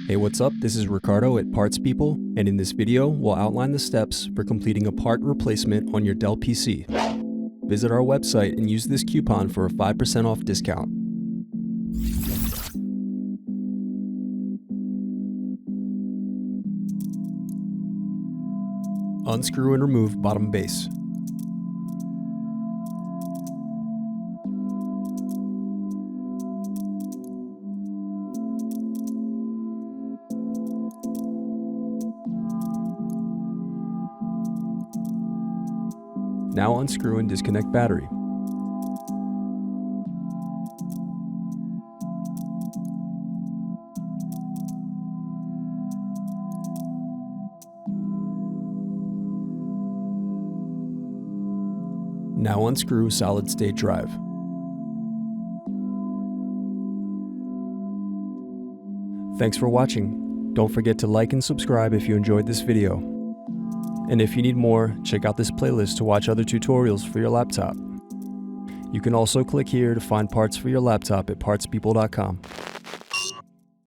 Hey, what's up? This is Ricardo at Parts People, and in this video, we'll outline the steps for completing a part replacement on your Dell PC. Visit our website and use this coupon for a 5% off discount. Unscrew and remove bottom base. Now unscrew and disconnect battery. Now unscrew solid state drive. Thanks for watching. Don't forget to like and subscribe if you enjoyed this video. And if you need more, check out this playlist to watch other tutorials for your laptop. You can also click here to find parts for your laptop at partspeople.com.